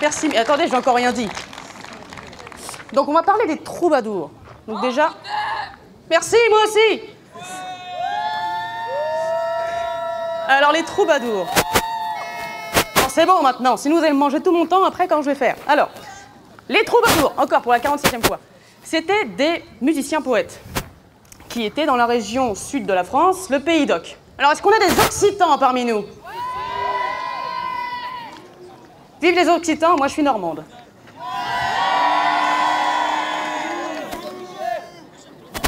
Merci, mais attendez, j'ai encore rien dit. Donc on va parler des troubadours. Donc déjà... Merci, moi aussi. Alors les troubadours. C'est bon maintenant, sinon vous allez me manger tout mon temps après quand je vais faire. Alors, les troubadours, encore pour la 47e fois, c'était des musiciens poètes qui étaient dans la région sud de la France, le Pays d'Oc. Alors, est-ce qu'on a des Occitans parmi nous? Vive les Occitans, moi je suis normande.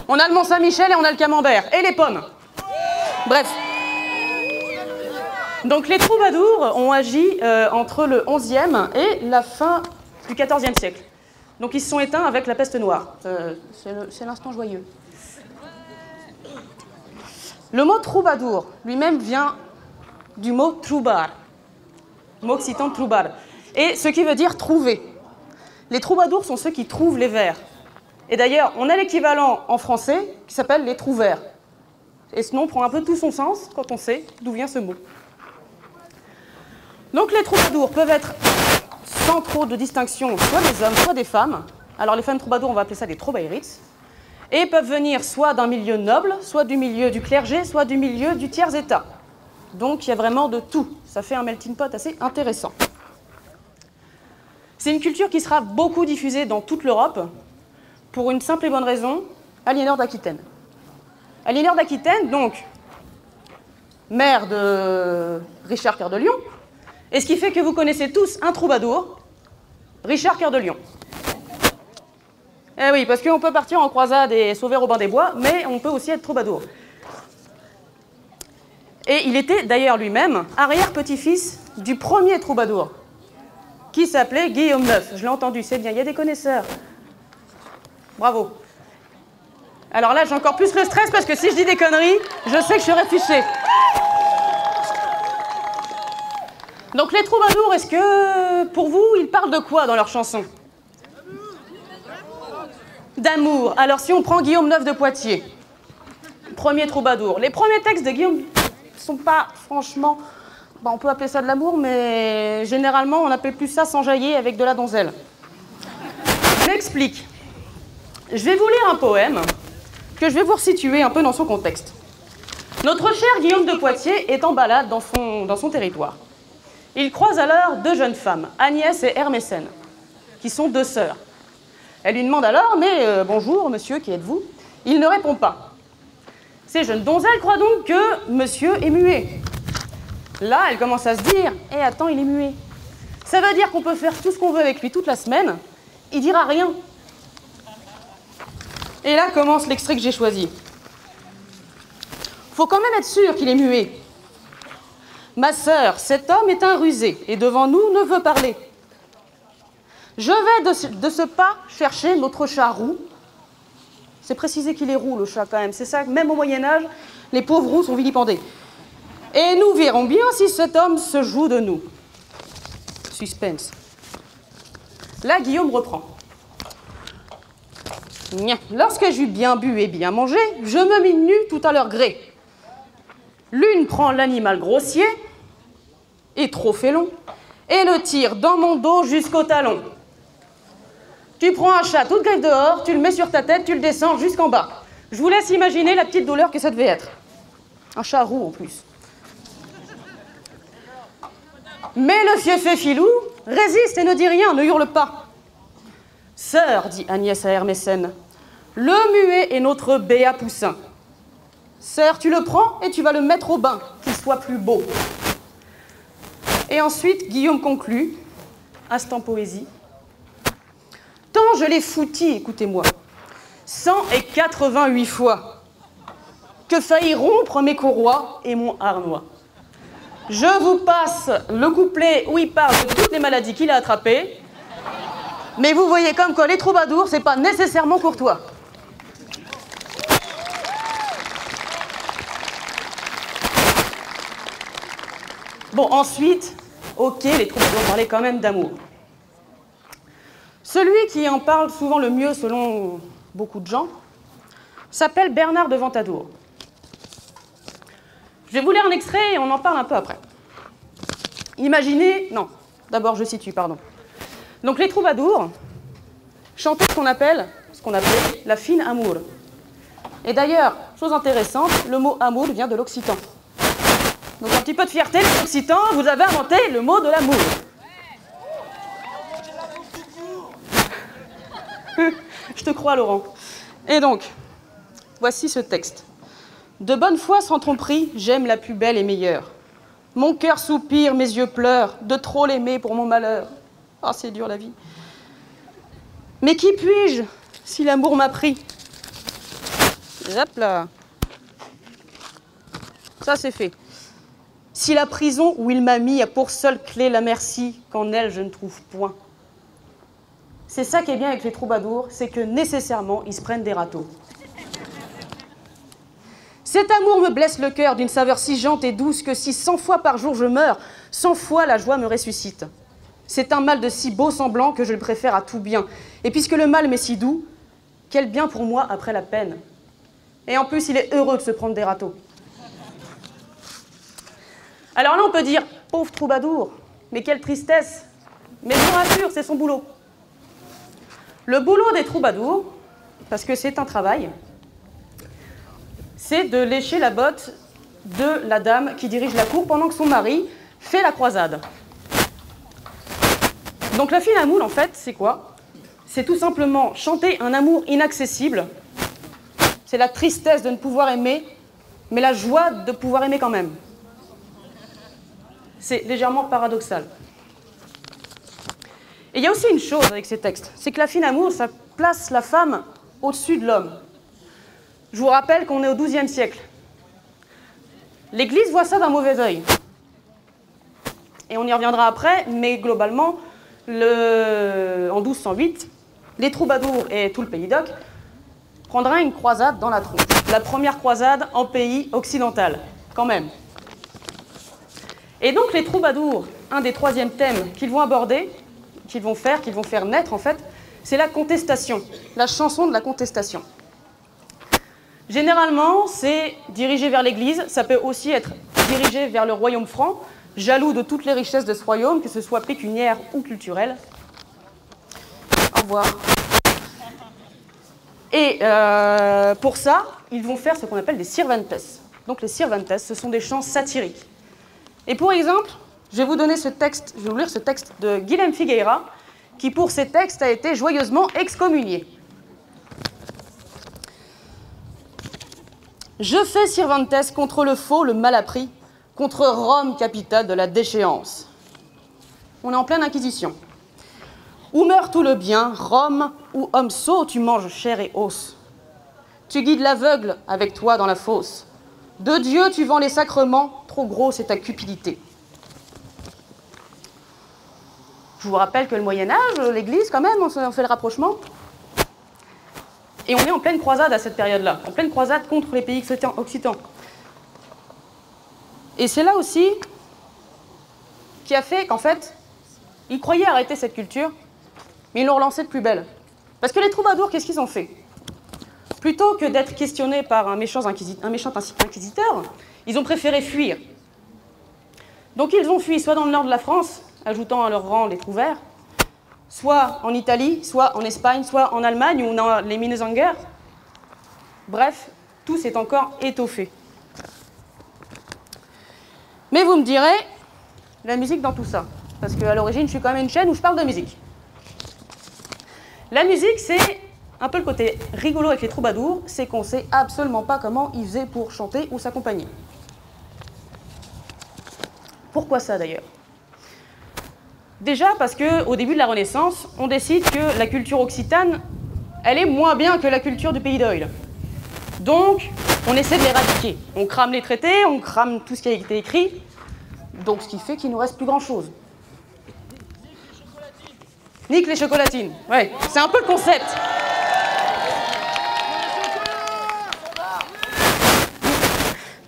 On a le Mont-Saint-Michel et on a le Camembert. Et les pommes. Bref. Donc les troubadours ont agi entre le XIe et la fin du XIVe siècle. Donc ils se sont éteints avec la peste noire. C'est l'instant joyeux. Le mot troubadour lui-même vient du mot troubar, mot occitan troubar, et ce qui veut dire trouver. Les troubadours sont ceux qui trouvent les vers. Et d'ailleurs, on a l'équivalent en français qui s'appelle les trouvères. Et ce nom prend un peu tout son sens quand on sait d'où vient ce mot. Donc les troubadours peuvent être sans trop de distinction, soit des hommes, soit des femmes. Alors les femmes troubadours, on va appeler ça des troubaïrites. Et peuvent venir soit d'un milieu noble, soit du milieu du clergé, soit du milieu du tiers-état. Donc il y a vraiment de tout. Ça fait un melting pot assez intéressant. C'est une culture qui sera beaucoup diffusée dans toute l'Europe, pour une simple et bonne raison, Aliénor d'Aquitaine. Aliénor d'Aquitaine, donc, mère de Richard Cœur de Lion, et ce qui fait que vous connaissez tous un troubadour, Richard Cœur de Lion. Eh oui, parce qu'on peut partir en croisade et sauver Robin des Bois, mais on peut aussi être troubadour. Et il était d'ailleurs lui-même arrière-petit-fils du premier troubadour, qui s'appelait Guillaume IX. Je l'ai entendu, c'est bien, il y a des connaisseurs. Bravo. Alors là, j'ai encore plus le stress parce que si je dis des conneries, je sais que je serai fiché. Donc les troubadours, est-ce que, pour vous, ils parlent de quoi dans leurs chansons? D'amour. Alors si on prend Guillaume IX de Poitiers, premier troubadour, les premiers textes de Guillaume ne sont pas, franchement, on peut appeler ça de l'amour, mais généralement, on appelle plus ça s'enjailler avec de la donzelle. Je m'explique. Je vais vous lire un poème que je vais vous resituer un peu dans son contexte. Notre cher Guillaume de Poitiers est en balade dans son territoire. Il croise alors deux jeunes femmes, Agnès et Hermécène, qui sont deux sœurs. Elle lui demande alors « Mais bonjour, monsieur, qui êtes-vous » Il ne répond pas. Ces jeunes donzelles croient donc que monsieur est muet. Là, elle commence à se dire « Eh, attends, il est muet. Ça veut dire qu'on peut faire tout ce qu'on veut avec lui toute la semaine, il dira rien. » Et là commence l'extrait que j'ai choisi. Faut quand même être sûr qu'il est muet. Ma sœur, cet homme est un rusé et devant nous ne veut parler. Je vais de ce pas chercher notre chat roux. C'est précisé qu'il est roux, le chat, quand même. C'est ça, même au Moyen-Âge, les pauvres roux sont vilipendés. Et nous verrons bien si cet homme se joue de nous. Suspense. Là, Guillaume reprend. Lorsque j'eus bien bu et bien mangé, je me mis nu tout à leur gré. L'une prend l'animal grossier, et trop félon, et le tire dans mon dos jusqu'au talon. Tu prends un chat toute griffe dehors, tu le mets sur ta tête, tu le descends jusqu'en bas. Je vous laisse imaginer la petite douleur que ça devait être. Un chat roux en plus. Mais le fiefé filou résiste et ne dit rien, ne hurle pas. Sœur, dit Agnès à Hermécène, le muet est notre béat poussin. Sœur, tu le prends et tu vas le mettre au bain, qu'il soit plus beau. Et ensuite, Guillaume conclut, instant poésie. Tant je l'ai fouti, écoutez-moi, 188 fois, que faillit rompre mes courroies et mon harnois. Je vous passe le couplet où il parle de toutes les maladies qu'il a attrapées, mais vous voyez comme quoi les troubadours, c'est pas nécessairement courtois. Bon, ensuite, ok, les troubadours parlaient quand même d'amour. Celui qui en parle souvent le mieux, selon beaucoup de gens, s'appelle Bernard de Ventadour. Je vais vous lire un extrait et on en parle un peu après. Imaginez... Non, d'abord je situe, pardon. Donc les troubadours chantaient ce qu'on appelle la fine amour. Et d'ailleurs, chose intéressante, le mot amour vient de l'occitan. Donc un petit peu de fierté, les occitans, vous avez inventé le mot de l'amour. Je te crois, Laurent. Et donc, voici ce texte. De bonne foi sans tromperie, j'aime la plus belle et meilleure. Mon cœur soupire, mes yeux pleurent, de trop l'aimer pour mon malheur. Ah, c'est dur la vie. Mais qui puis-je, si l'amour m'a pris? Hop là. Ça, c'est fait. Si la prison où il m'a mis a pour seule clé la merci, qu'en elle je ne trouve point. C'est ça qui est bien avec les troubadours, c'est que nécessairement, ils se prennent des râteaux. Cet amour me blesse le cœur d'une saveur si jante et douce que si 100 fois par jour je meurs, 100 fois la joie me ressuscite. C'est un mal de si beau semblant que je le préfère à tout bien. Et puisque le mal m'est si doux, quel bien pour moi après la peine. Et en plus, il est heureux de se prendre des râteaux. Alors là, on peut dire, pauvre troubadour, mais quelle tristesse. Mais je vous rassure, c'est son boulot. Le boulot des troubadours, parce que c'est un travail, c'est de lécher la botte de la dame qui dirige la cour pendant que son mari fait la croisade. Donc la fine amour, en fait, c'est quoi? C'est tout simplement chanter un amour inaccessible. C'est la tristesse de ne pouvoir aimer, mais la joie de pouvoir aimer quand même. C'est légèrement paradoxal. Et il y a aussi une chose avec ces textes, c'est que la fine amour, ça place la femme au-dessus de l'homme. Je vous rappelle qu'on est au XIIe siècle. L'Église voit ça d'un mauvais œil. Et on y reviendra après, mais globalement, en 1208, les troubadours et tout le pays d'Oc prendraient une croisade dans la tronche. La première croisade en pays occidental, quand même. Et donc les troubadours, un des troisièmes thèmes qu'ils vont aborder, qu'ils vont faire naître en fait, c'est la contestation, la chanson de la contestation. Généralement, c'est dirigé vers l'Église, ça peut aussi être dirigé vers le royaume franc, jaloux de toutes les richesses de ce royaume, que ce soit pécuniaires ou culturelles. Au revoir. Et pour ça, ils vont faire ce qu'on appelle des sirvantes. Donc les sirvantes, ce sont des chants satiriques. Et pour exemple, je vais vous donner ce texte, je vais vous lire ce texte de Guilhem Figueira, qui pour ces textes a été joyeusement excommunié. Je fais Cervantes contre le faux, le mal appris, contre Rome, capitale de la déchéance. On est en pleine inquisition. Où meurt tout le bien, Rome, où homme sot, tu manges chair et os. Tu guides l'aveugle avec toi dans la fosse. De Dieu tu vends les sacrements, trop gros c'est ta cupidité. Je vous rappelle que le Moyen-Âge, l'Église quand même, on fait le rapprochement. Et on est en pleine croisade à cette période-là, en pleine croisade contre les pays occitans. Et c'est là aussi qui a fait qu'en fait, ils croyaient arrêter cette culture, mais ils l'ont relancée de plus belle. Parce que les troubadours, qu'est-ce qu'ils ont fait? Plutôt que d'être questionnés par un méchant inquisiteur, ils ont préféré fuir. Donc ils ont fui soit dans le nord de la France, ajoutant à leur rang les trouvères, soit en Italie, soit en Espagne, soit en Allemagne, où on a les Minnesänger. Bref, tout s'est encore étoffé. Mais vous me direz, la musique dans tout ça. Parce qu'à l'origine, je suis quand même une chaîne où je parle de musique. La musique, c'est un peu le côté rigolo avec les troubadours, c'est qu'on ne sait absolument pas comment ils faisaient pour chanter ou s'accompagner. Pourquoi ça d'ailleurs? Déjà parce qu'au début de la Renaissance, on décide que la culture occitane, elle est moins bien que la culture du pays d'Oïl. Donc, on essaie de l'éradiquer. On crame les traités, on crame tout ce qui a été écrit, donc ce qui fait qu'il ne nous reste plus grand-chose. Nique les chocolatines. Ouais, c'est un peu le concept.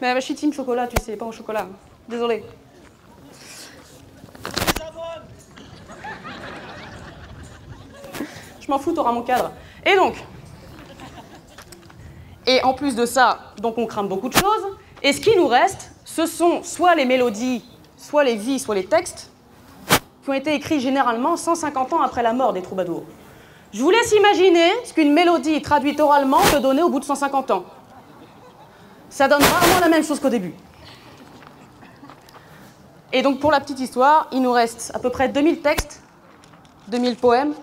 Mais je suis team chocolat, tu sais, pas au chocolat. Désolée. Je m'en fous, t'auras mon cadre. Et donc, et en plus de ça, donc on crame beaucoup de choses. Et ce qui nous reste, ce sont soit les mélodies, soit les vies, soit les textes, qui ont été écrits généralement 150 ans après la mort des troubadours. Je vous laisse imaginer ce qu'une mélodie traduite oralement peut donner au bout de 150 ans. Ça donne rarement la même chose qu'au début. Et donc pour la petite histoire, il nous reste à peu près 2000 textes, 2000 poèmes,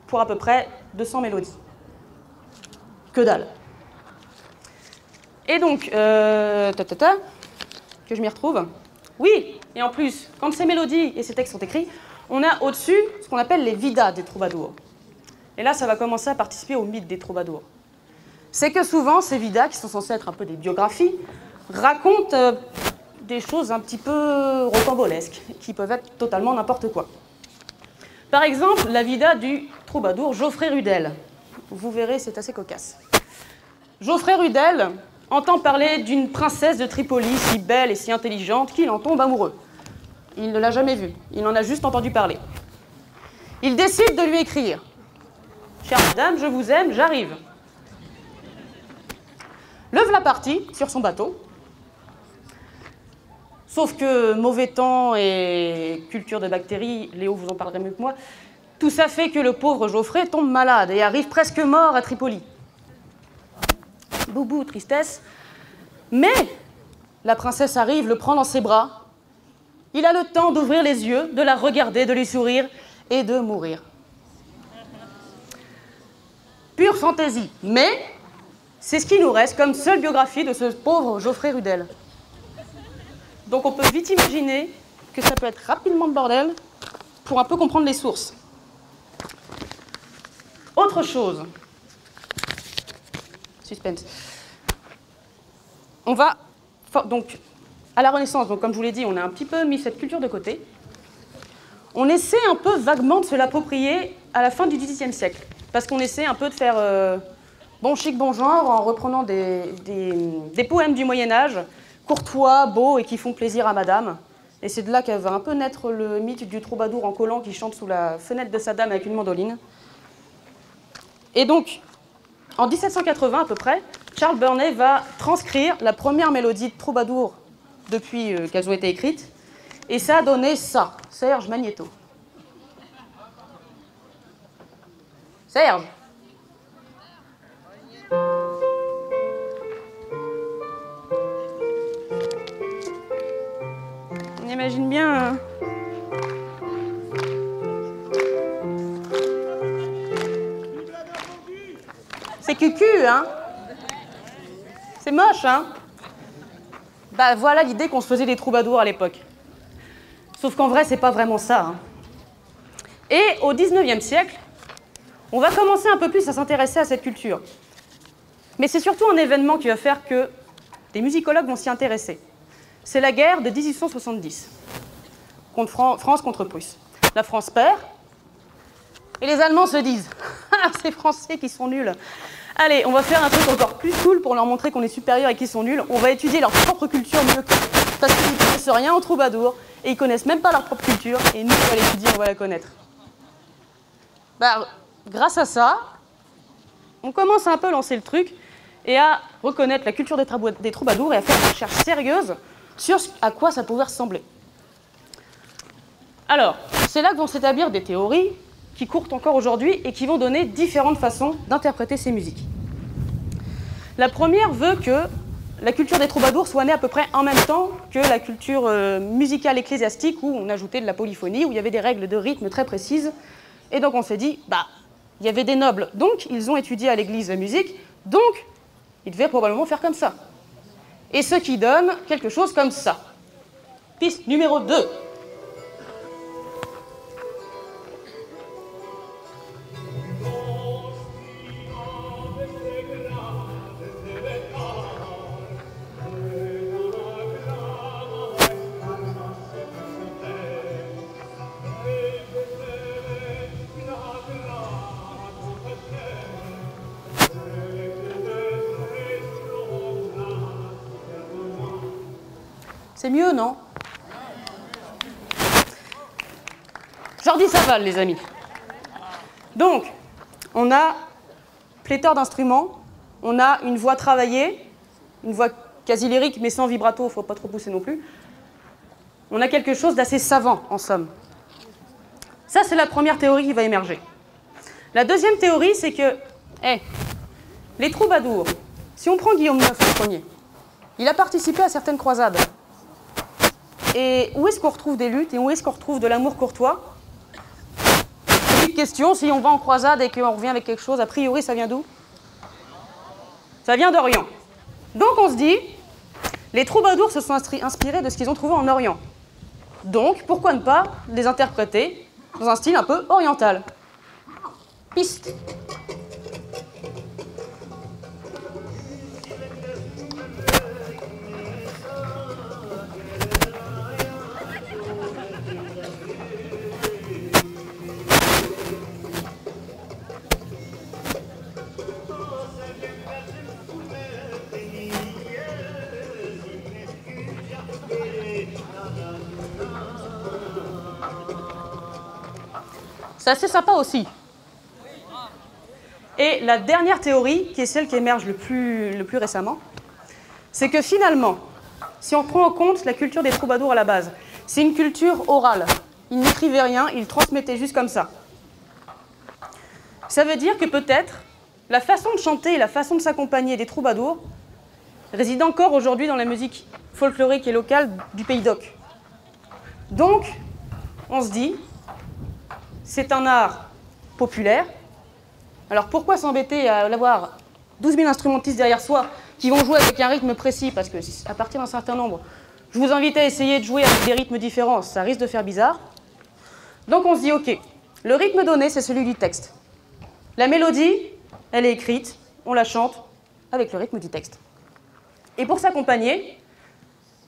pour à peu près 200 mélodies. Que dalle. Et donc, que je m'y retrouve. Oui, et en plus, quand ces mélodies et ces textes sont écrits, on a au-dessus ce qu'on appelle les vidas des troubadours. Et là, ça va commencer à participer au mythe des troubadours. C'est que souvent, ces vidas, qui sont censés être un peu des biographies, racontent des choses un petit peu rocambolesques, qui peuvent être totalement n'importe quoi. Par exemple, la vida du troubadour Geoffrey Rudel. Vous verrez, c'est assez cocasse. Geoffrey Rudel entend parler d'une princesse de Tripoli si belle et si intelligente qu'il en tombe amoureux. Il ne l'a jamais vue, il en a juste entendu parler. Il décide de lui écrire. « Chère madame, je vous aime, j'arrive. » Le voilà parti sur son bateau. Sauf que mauvais temps et culture de bactéries, Léo vous en parlerait mieux que moi, tout ça fait que le pauvre Geoffrey tombe malade et arrive presque mort à Tripoli. Boubou, tristesse. Mais la princesse arrive, le prend dans ses bras. Il a le temps d'ouvrir les yeux, de la regarder, de lui sourire et de mourir. Pure fantaisie. Mais c'est ce qui nous reste comme seule biographie de ce pauvre Geoffrey Rudel. Donc on peut vite imaginer que ça peut être rapidement le bordel pour un peu comprendre les sources. Autre chose. Suspense. On va, donc, à la Renaissance, donc comme je vous l'ai dit, on a un petit peu mis cette culture de côté. On essaie un peu vaguement de se l'approprier à la fin du XVIIIe siècle. Parce qu'on essaie un peu de faire bon chic, bon genre en reprenant des poèmes du Moyen-Âge, courtois, beaux et qui font plaisir à madame. Et c'est de là qu'elle va un peu naître le mythe du troubadour en collant qui chante sous la fenêtre de sa dame avec une mandoline. Et donc, en 1780 à peu près, Charles Burney va transcrire la première mélodie de troubadour depuis qu'elles ont été écrites. Et ça a donné ça, Serge Magnéto. Serge. On imagine bien... C'est cucu, hein? C'est moche, hein? Bah voilà l'idée qu'on se faisait des troubadours à l'époque. Sauf qu'en vrai, c'est pas vraiment ça. Hein. Et au XIXe siècle, on va commencer un peu plus à s'intéresser à cette culture. Mais c'est surtout un événement qui va faire que des musicologues vont s'y intéresser. C'est la guerre de 1870, France contre Prusse. La France perd, et les Allemands se disent « Ah, ces Français qui sont nuls !» Allez, on va faire un truc encore plus cool pour leur montrer qu'on est supérieur et qu'ils sont nuls. On va étudier leur propre culture mieux qu'eux. Parce qu'ils ne connaissent rien aux troubadours, et ils ne connaissent même pas leur propre culture, et nous, on va l'étudier, on va la connaître. Bah, grâce à ça, on commence à un peu lancer le truc, et à reconnaître la culture des troubadours, et à faire des recherches sérieuses sur à quoi ça pouvait ressembler. Alors, c'est là que vont s'établir des théories qui courent encore aujourd'hui et qui vont donner différentes façons d'interpréter ces musiques. La première veut que la culture des troubadours soit née à peu près en même temps que la culture musicale ecclésiastique, où on ajoutait de la polyphonie, où il y avait des règles de rythme très précises. Et donc on s'est dit, bah, il y avait des nobles, donc ils ont étudié à l'église la musique, donc ils devaient probablement faire comme ça. Et ce qui donne quelque chose comme ça. Piste numéro 2. C'est mieux, non? Jordi Savall, les amis. Donc, on a pléthore d'instruments, on a une voix travaillée, une voix quasi lyrique, mais sans vibrato, il ne faut pas trop pousser non plus. On a quelque chose d'assez savant, en somme. Ça, c'est la première théorie qui va émerger. La deuxième théorie, c'est que les troubadours, si on prend Guillaume IX le premier, il a participé à certaines croisades. Et où est-ce qu'on retrouve des luttes et où est-ce qu'on retrouve de l'amour courtois? Petite question, si on va en croisade et qu'on revient avec quelque chose, a priori, ça vient d'où? Ça vient d'Orient. Donc on se dit, les troubadours se sont inspirés de ce qu'ils ont trouvé en Orient. Donc, pourquoi ne pas les interpréter dans un style un peu oriental? Piste. C'est assez sympa aussi. Et la dernière théorie, qui est celle qui émerge le plus récemment, c'est que finalement, si on prend en compte la culture des troubadours à la base, c'est une culture orale. Ils n'écrivaient rien, ils transmettaient juste comme ça. Ça veut dire que peut-être la façon de chanter et la façon de s'accompagner des troubadours réside encore aujourd'hui dans la musique folklorique et locale du Pays d'Oc. Donc, on se dit, c'est un art populaire. Alors pourquoi s'embêter à avoir 12 000 instrumentistes derrière soi qui vont jouer avec un rythme précis? Parce qu'à partir d'un certain nombre, je vous invite à essayer de jouer avec des rythmes différents, ça risque de faire bizarre. Donc on se dit, ok, le rythme donné, c'est celui du texte. La mélodie, elle est écrite, on la chante avec le rythme du texte. Et pour s'accompagner,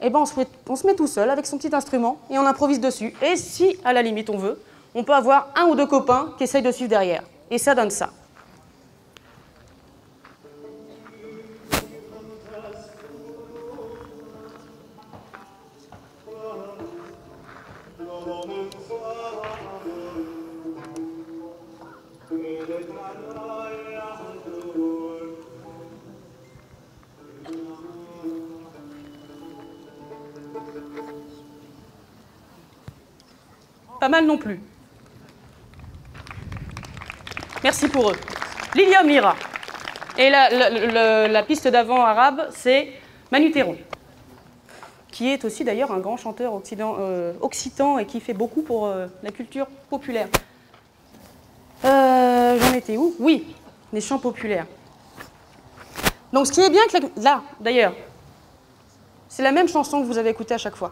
on se met tout seul avec son petit instrument et on improvise dessus. Et si, à la limite, on veut, on peut avoir un ou deux copains qui essayent de suivre derrière. Et ça donne ça. Pas mal non plus. Merci pour eux. Lilium Lyra. Et la piste d'avant arabe, c'est Manu Théron, qui est aussi d'ailleurs un grand chanteur occitan et qui fait beaucoup pour la culture populaire. J'en étais où? Oui, les chants populaires. Donc ce qui est bien, là, d'ailleurs, c'est la même chanson que vous avez écoutée à chaque fois.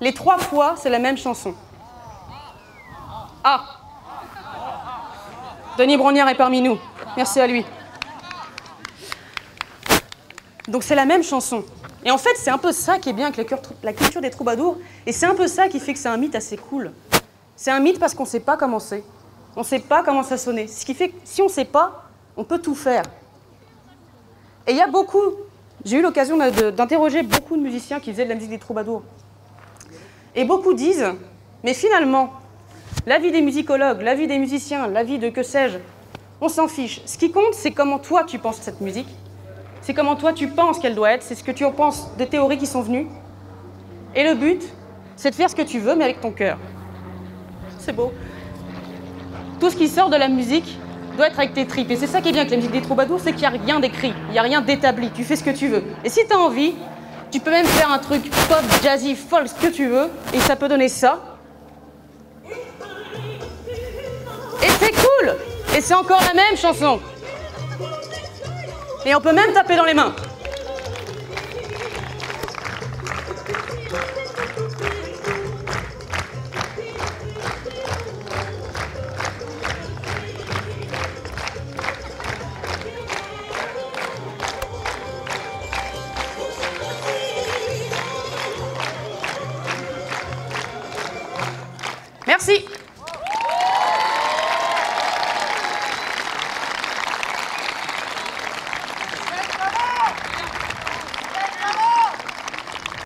Les 3 fois, c'est la même chanson. Ah! Denis Brogniart est parmi nous. Merci à lui. Donc c'est la même chanson. Et en fait, c'est un peu ça qui est bien avec la culture des troubadours. Et c'est un peu ça qui fait que c'est un mythe assez cool. C'est un mythe parce qu'on ne sait pas comment c'est. On ne sait pas comment ça sonnait. Ce qui fait que si on ne sait pas, on peut tout faire. Et il y a beaucoup... J'ai eu l'occasion d'interroger beaucoup de musiciens qui faisaient de la musique des troubadours. Et beaucoup disent, mais finalement, l'avis des musicologues, l'avis des musiciens, l'avis de que sais-je, on s'en fiche. Ce qui compte, c'est comment toi tu penses cette musique. C'est comment toi tu penses qu'elle doit être. C'est ce que tu en penses des théories qui sont venues. Et le but, c'est de faire ce que tu veux, mais avec ton cœur. C'est beau. Tout ce qui sort de la musique doit être avec tes tripes. Et c'est ça qui est bien avec la musique des troubadours, c'est qu'il n'y a rien d'écrit, il n'y a rien d'établi. Tu fais ce que tu veux. Et si tu as envie, tu peux même faire un truc pop, jazzy, folk, ce que tu veux, et ça peut donner ça. Et c'est cool! Et c'est encore la même chanson. Et on peut même taper dans les mains. Merci.